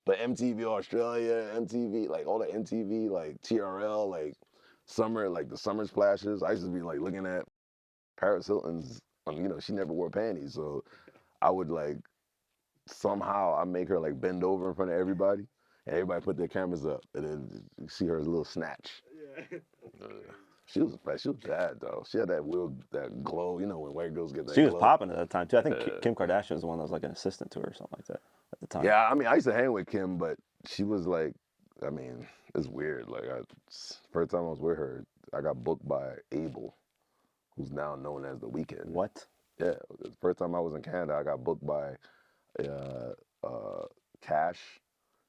But MTV Australia, MTV, like all the MTV, like TRL, like summer, like the summer splashes. I used to be like looking at Paris Hilton's, she never wore panties. So I would like somehow I make her like bend over in front of everybody, and everybody put their cameras up, and then you see her little snatch. Yeah. She was bad though. She had that glow, when white girls get that She was glow. popping at that time too. I think Kim Kardashian was the one that was like an assistant to her or something like that at the time. Yeah, I mean, I used to hang with Kim, but she was like, it's weird. Like, first time I was with her, I got booked by Abel, who's now known as The Weeknd. What? Yeah, the first time I was in Canada, I got booked by Cash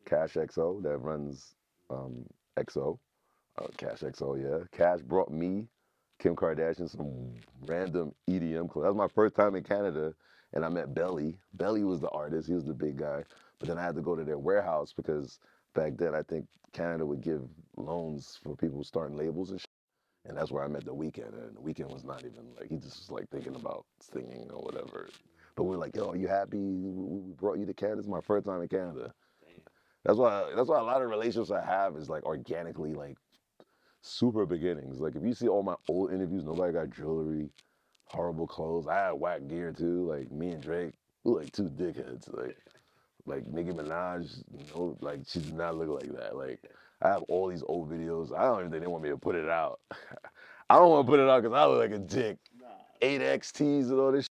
XO that runs XO. Cash XO, yeah. Cash brought me, Kim Kardashian, some random EDM club. That was my first time in Canada, and I met Belly. Belly was the artist. He was the big guy. But then I had to go to their warehouse because back then I think Canada would give loans for people starting labels and shit. And that's where I met The Weeknd. And The Weeknd was not even like, he just was like thinking about singing or whatever. But we're like, yo, are you happy we brought you to Canada? It's my first time in Canada. That's why a lot of relationships I have is like organically like super beginnings. Like if you see all my old interviews, nobody got jewelry, horrible clothes. I had whack gear too. Like me and Drake, we were like two dickheads. Like Nicki Minaj, like she did not look like that. Like I have all these old videos. I don't even think they want me to put it out. I don't want to put it out because I look like a dick. 8XTs and all this.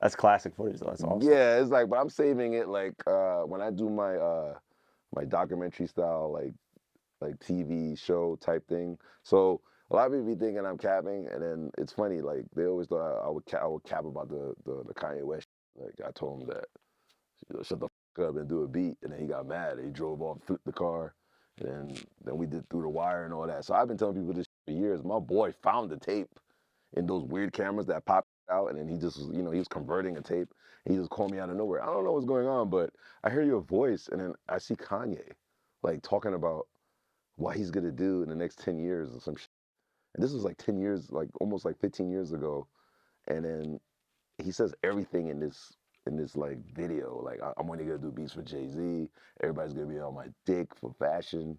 That's classic footage though. That's awesome. Yeah, it's like, but I'm saving it like when I do my documentary style like TV show type thing. So a lot of people be thinking I'm capping, and then it's funny. Like they always thought I would cap about the Kanye West. Like I told him that shut the fuck up and do a beat, and then he got mad. He drove off, flipped the car, and then we did Through the Wire and all that. So I've been telling people this for years. My boy found the tape in those weird cameras that pop out, and then he just he was converting a tape. And he just called me out of nowhere. I don't know what's going on, but I hear your voice, and then I see Kanye like talking about what he's gonna do in the next 10 years or some shit. And this was like 10 years, like almost like 15 years ago. And then he says everything in this like video. Like I'm only gonna do beats for Jay-Z. Everybody's gonna be on my dick for fashion.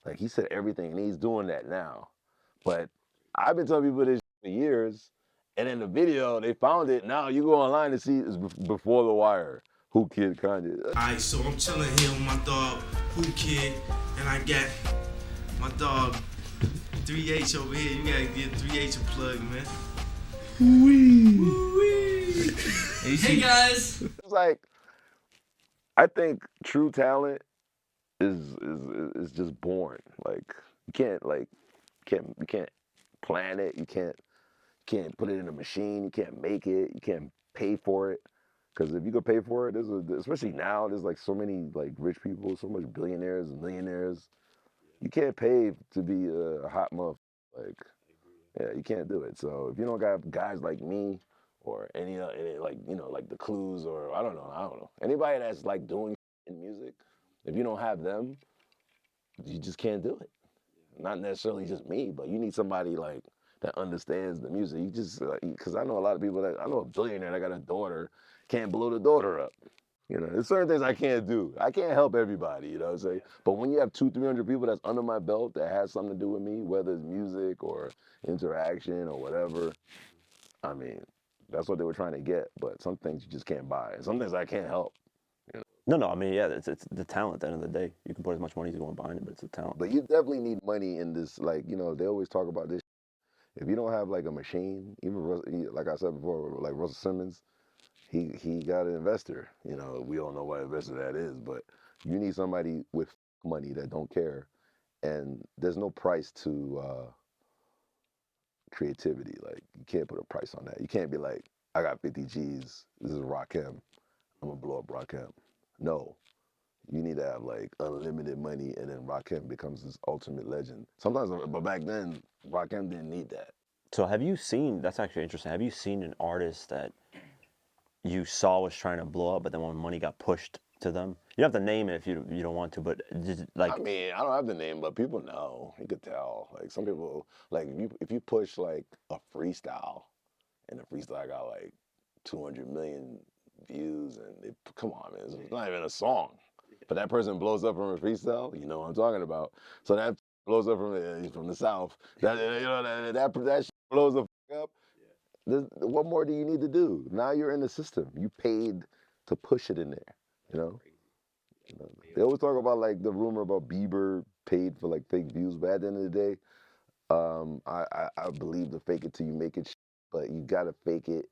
Like he said everything, and he's doing that now. But I've been telling people this for years, and in the video they found it. Now you go online and see it's before the wire. Who Kid Kanye? Alright, so I'm chilling here with my dog, Whoo Kid, and I got my dog 3H over here. You gotta give 3H a plug, man. Woo-wee. Hey guys. It's like I think true talent is just born. Like you can't plan it. You can't put it in a machine. You can't make it. You can't pay for it. Because if you could pay for it, especially now, there's like so many like rich people, so much billionaires and millionaires. You can't pay to be a hot muff. Like, yeah, you can't do it. So if you don't got guys like me or any like like the Clues or I don't know, anybody that's like doing in music, if you don't have them, you just can't do it. Not necessarily just me, but you need somebody like that understands the music. You just because I know a lot of people I know a billionaire that got a daughter, can't blow the daughter up. There's certain things I can't do. I can't help everybody, you know what I'm saying? But when you have 200-300 people that's under my belt that has something to do with me, whether it's music or interaction or whatever, I mean, that's what they were trying to get. But some things you just can't buy. And some things I can't help. No, I mean, yeah, it's the talent at the end of the day. You can put as much money as you want behind it, but it's the talent. But you definitely need money in this, like, they always talk about this. If you don't have like a machine, even like I said before, like Russell Simmons, he got an investor. We all know what investor that is, but you need somebody with money that don't care, and there's no price to creativity. Like you can't put a price on that. You can't be like, I got 50 G's. This is Rakim. I'm gonna blow up Rakim. No, you need to have like unlimited money, and then Rakim becomes this ultimate legend. Sometimes, but back then, Rakim didn't need that. So have you seen? That's actually interesting. Have you seen an artist that you saw was trying to blow up, but then when money got pushed to them, you don't have to name it if you don't want to, but just like. I mean, I don't have the name, but people know. You could tell. Like some people, like if you push like a freestyle, and the freestyle got like 200 million views, and come on, man, it's not even a song. but that person blows up from a freestyle, you know what I'm talking about. So that blows up from the South. That that shit blows the fuck up. What more do you need to do? Now you're in the system. You paid to push it in there. You know. They always talk about like the rumor about Bieber paid for like fake views, but at the end of the day, I believe the fake it till you make it, but you gotta fake it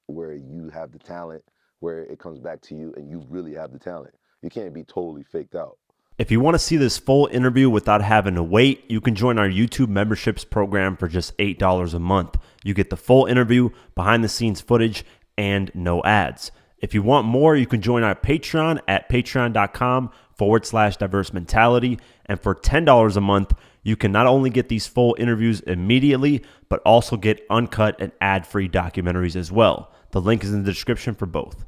where you have the talent, where it comes back to you and you really have the talent. You can't be totally faked out. If you want to see this full interview without having to wait, you can join our YouTube memberships program for just $8 a month. You get the full interview, behind the scenes footage, and no ads. If you want more, you can join our Patreon at patreon.com/diverse mentality. And for $10 a month, you can not only get these full interviews immediately, but also get uncut and ad-free documentaries as well. The link is in the description for both.